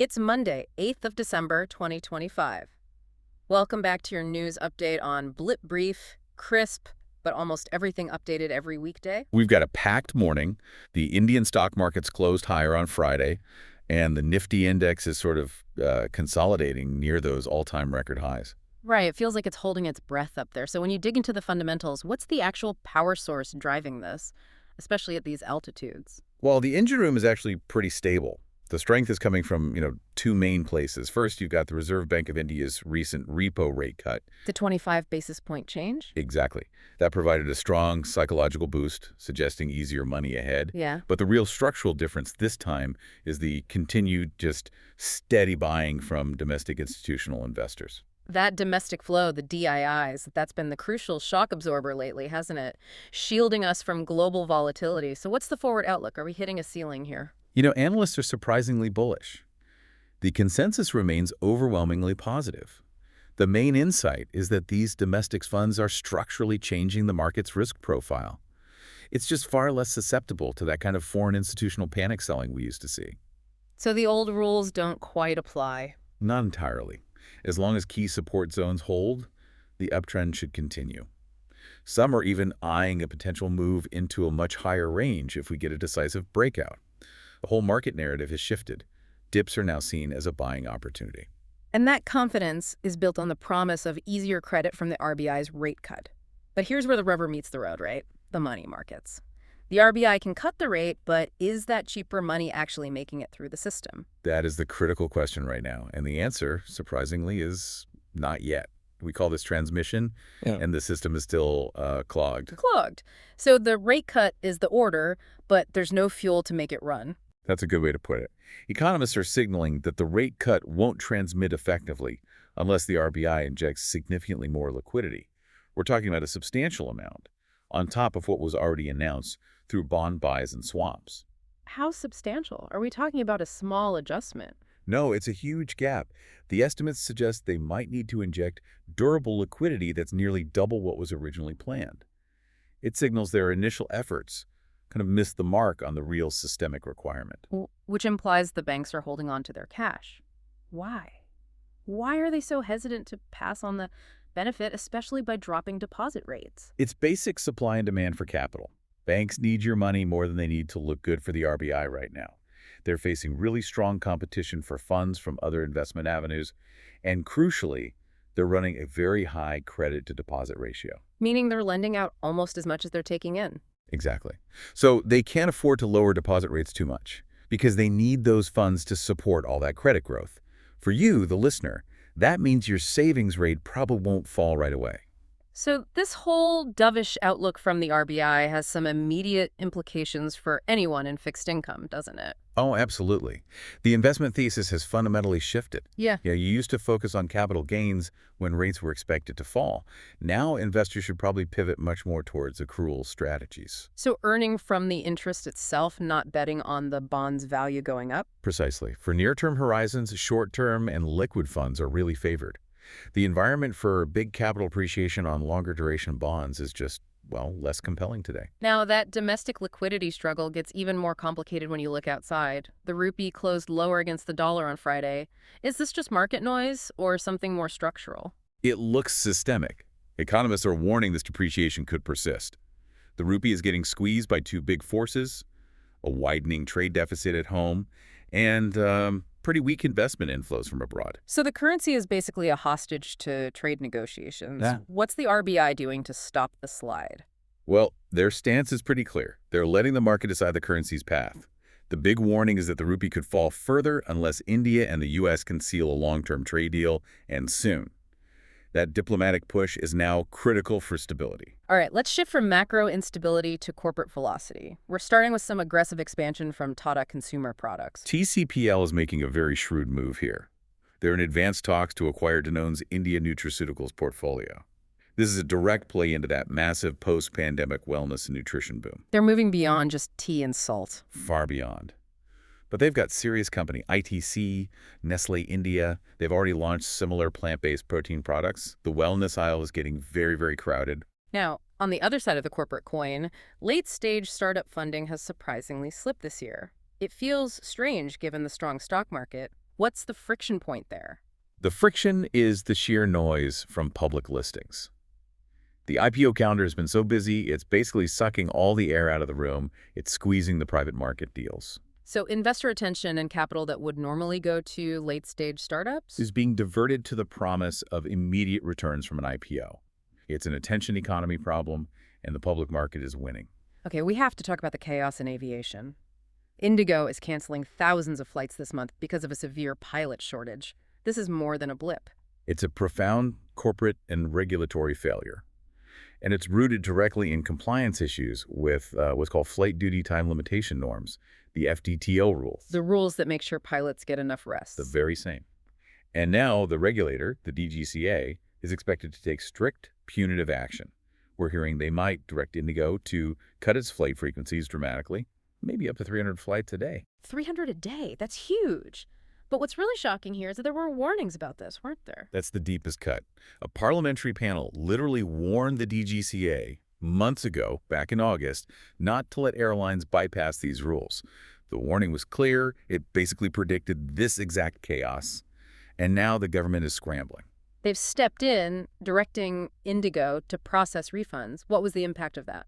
It's Monday, 8th of December, 2025. Welcome back to your news update on Blip Brief, crisp, but almost everything updated every weekday. We've got a packed morning. The Indian stock market's closed higher on Friday, and the Nifty index is sort of consolidating near those all-time record highs. Right, it feels like it's holding its breath up there. So when you dig into the fundamentals, what's the actual power source driving this, especially at these altitudes? Well, the engine room is actually pretty stable. The strength is coming from, two main places. First, you've got the Reserve Bank of India's recent repo rate cut. The 25 basis point change? Exactly. That provided a strong psychological boost, suggesting easier money ahead. Yeah. But the real structural difference this time is the continued, just steady buying from domestic institutional investors. That domestic flow, the DIIs, that's been the crucial shock absorber lately, hasn't it? Shielding us from global volatility. So what's the forward outlook? Are we hitting a ceiling here? Analysts are surprisingly bullish. The consensus remains overwhelmingly positive. The main insight is that these domestic funds are structurally changing the market's risk profile. It's just far less susceptible to that kind of foreign institutional panic selling we used to see. So the old rules don't quite apply. Not entirely. As long as key support zones hold, the uptrend should continue. Some are even eyeing a potential move into a much higher range if we get a decisive breakout. The whole market narrative has shifted. Dips are now seen as a buying opportunity. And that confidence is built on the promise of easier credit from the RBI's rate cut. But here's where the rubber meets the road, right? The money markets. The RBI can cut the rate, but is that cheaper money actually making it through the system? That is the critical question right now. And the answer, surprisingly, is not yet. We call this transmission, and the system is still clogged. Clogged. So the rate cut is the order, but there's no fuel to make it run. That's a good way to put it. Economists are signaling that the rate cut won't transmit effectively unless the RBI injects significantly more liquidity. We're talking about a substantial amount, on top of what was already announced through bond buys and swaps. How substantial? Are we talking about a small adjustment? No, it's a huge gap. The estimates suggest they might need to inject durable liquidity that's nearly double what was originally planned. It signals their initial efforts kind of missed the mark on the real systemic requirement. Which implies the banks are holding on to their cash. Why? Why are they so hesitant to pass on the benefit, especially by dropping deposit rates? It's basic supply and demand for capital. Banks need your money more than they need to look good for the RBI right now. They're facing really strong competition for funds from other investment avenues, and crucially, they're running a very high credit-to-deposit ratio. Meaning they're lending out almost as much as they're taking in. Exactly. So they can't afford to lower deposit rates too much because they need those funds to support all that credit growth. For you, the listener, that means your savings rate probably won't fall right away. So this whole dovish outlook from the RBI has some immediate implications for anyone in fixed income, doesn't it? Oh, absolutely. The investment thesis has fundamentally shifted. Yeah. You used to focus on capital gains when rates were expected to fall. Now investors should probably pivot much more towards accrual strategies. So earning from the interest itself, not betting on the bond's value going up? Precisely. For near-term horizons, short-term and liquid funds are really favored. The environment for big capital appreciation on longer duration bonds is just, less compelling today. Now, that domestic liquidity struggle gets even more complicated when you look outside. The rupee closed lower against the dollar on Friday. Is this just market noise or something more structural? It looks systemic. Economists are warning this depreciation could persist. The rupee is getting squeezed by two big forces, a widening trade deficit at home, and pretty weak investment inflows from abroad. So the currency is basically a hostage to trade negotiations. Yeah. What's the RBI doing to stop the slide? Well, their stance is pretty clear. They're letting the market decide the currency's path. The big warning is that the rupee could fall further unless India and the U.S. can seal a long-term trade deal, and soon. That diplomatic push is now critical for stability. All right, let's shift from macro instability to corporate velocity. We're starting with some aggressive expansion from Tata Consumer Products. TCPL is making a very shrewd move here. They're in advanced talks to acquire Danone's India Nutraceuticals portfolio. This is a direct play into that massive post-pandemic wellness and nutrition boom. They're moving beyond just tea and salt. Far beyond. But they've got serious company, ITC, Nestle India. They've already launched similar plant-based protein products. The wellness aisle is getting very, very crowded. Now, on the other side of the corporate coin, late-stage startup funding has surprisingly slipped this year. It feels strange given the strong stock market. What's the friction point there? The friction is the sheer noise from public listings. The IPO calendar has been so busy, it's basically sucking all the air out of the room. It's squeezing the private market deals. So investor attention and capital that would normally go to late-stage startups? Is being diverted to the promise of immediate returns from an IPO. It's an attention economy problem, and the public market is winning. Okay, we have to talk about the chaos in aviation. Indigo is canceling thousands of flights this month because of a severe pilot shortage. This is more than a blip. It's a profound corporate and regulatory failure. And it's rooted directly in compliance issues with what's called flight duty time limitation norms, the FDTO rules. The rules that make sure pilots get enough rest. The very same. And now the regulator, the DGCA, is expected to take strict punitive action. We're hearing they might direct Indigo to cut its flight frequencies dramatically, maybe up to 300 flights a day. 300 a day, that's huge. But what's really shocking here is that there were warnings about this, weren't there? That's the deepest cut. A parliamentary panel literally warned the DGCA months ago, back in August, not to let airlines bypass these rules. The warning was clear. It basically predicted this exact chaos. And now the government is scrambling. They've stepped in, directing Indigo to process refunds. What was the impact of that?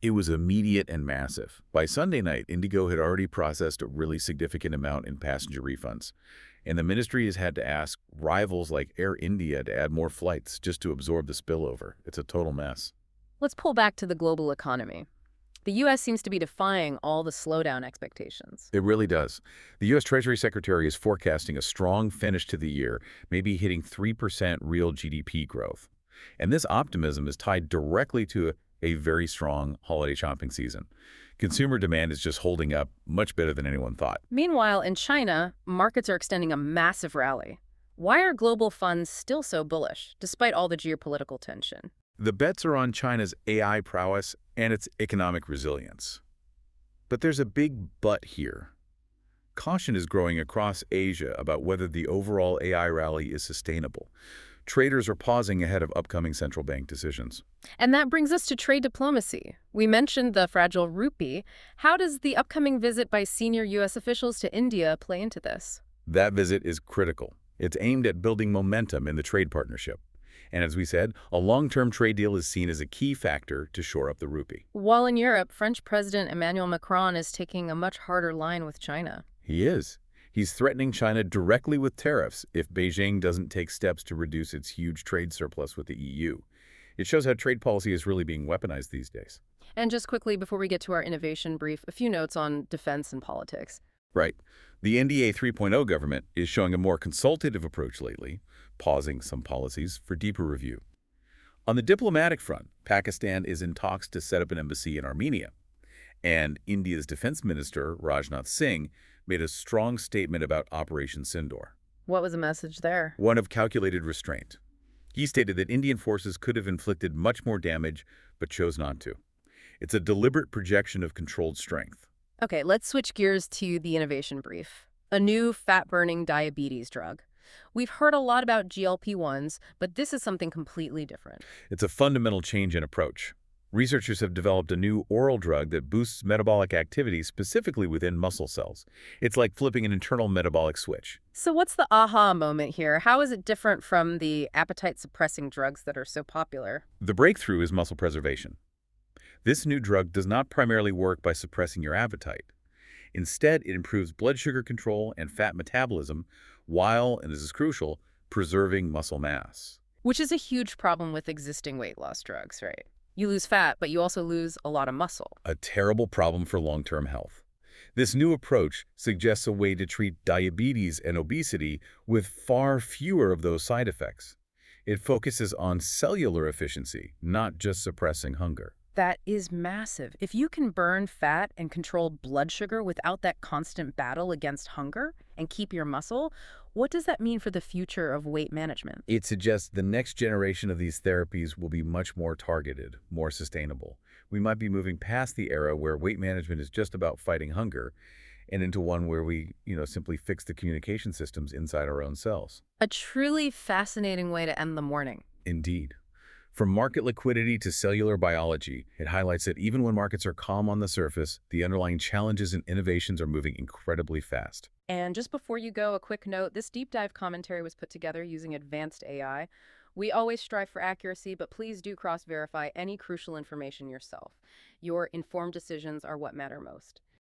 It was immediate and massive. By Sunday night, Indigo had already processed a really significant amount in passenger refunds. And the ministry has had to ask rivals like Air India to add more flights just to absorb the spillover. It's a total mess. Let's pull back to the global economy. The U.S. seems to be defying all the slowdown expectations. It really does. The U.S. Treasury Secretary is forecasting a strong finish to the year, maybe hitting 3% real GDP growth. And this optimism is tied directly to a very strong holiday shopping season. Consumer demand is just holding up much better than anyone thought. Meanwhile, in China, markets are extending a massive rally. Why are global funds still so bullish, despite all the geopolitical tension? The bets are on China's AI prowess and its economic resilience. But there's a big but here. Caution is growing across Asia about whether the overall AI rally is sustainable. Traders are pausing ahead of upcoming central bank decisions. And that brings us to trade diplomacy. We mentioned the fragile rupee. How does the upcoming visit by senior U.S. officials to India play into this? That visit is critical. It's aimed at building momentum in the trade partnership. And as we said, a long-term trade deal is seen as a key factor to shore up the rupee. While in Europe, French President Emmanuel Macron is taking a much harder line with China. He is. He's threatening China directly with tariffs if Beijing doesn't take steps to reduce its huge trade surplus with the EU. It shows how trade policy is really being weaponized these days. And just quickly, before we get to our innovation brief, a few notes on defense and politics. Right. The NDA 3.0 government is showing a more consultative approach lately, pausing some policies for deeper review. On the diplomatic front, Pakistan is in talks to set up an embassy in Armenia. And India's defense minister, Rajnath Singh, made a strong statement about Operation Sindoor. What was the message there? One of calculated restraint. He stated that Indian forces could have inflicted much more damage, but chose not to. It's a deliberate projection of controlled strength. Okay, let's switch gears to the innovation brief. A new fat-burning diabetes drug. We've heard a lot about GLP-1s, but this is something completely different. It's a fundamental change in approach. Researchers have developed a new oral drug that boosts metabolic activity specifically within muscle cells. It's like flipping an internal metabolic switch. So what's the aha moment here? How is it different from the appetite-suppressing drugs that are so popular? The breakthrough is muscle preservation. This new drug does not primarily work by suppressing your appetite. Instead, it improves blood sugar control and fat metabolism while, and this is crucial, preserving muscle mass. Which is a huge problem with existing weight loss drugs, right? You lose fat, but you also lose a lot of muscle. A terrible problem for long-term health. This new approach suggests a way to treat diabetes and obesity with far fewer of those side effects. It focuses on cellular efficiency, not just suppressing hunger. That is massive. If you can burn fat and control blood sugar without that constant battle against hunger and keep your muscle, what does that mean for the future of weight management? It suggests the next generation of these therapies will be much more targeted, more sustainable. We might be moving past the era where weight management is just about fighting hunger and into one where we, simply fix the communication systems inside our own cells. A truly fascinating way to end the morning. Indeed. From market liquidity to cellular biology, it highlights that even when markets are calm on the surface, the underlying challenges and innovations are moving incredibly fast. And just before you go, a quick note, this deep dive commentary was put together using advanced AI. We always strive for accuracy, but please do cross-verify any crucial information yourself. Your informed decisions are what matter most.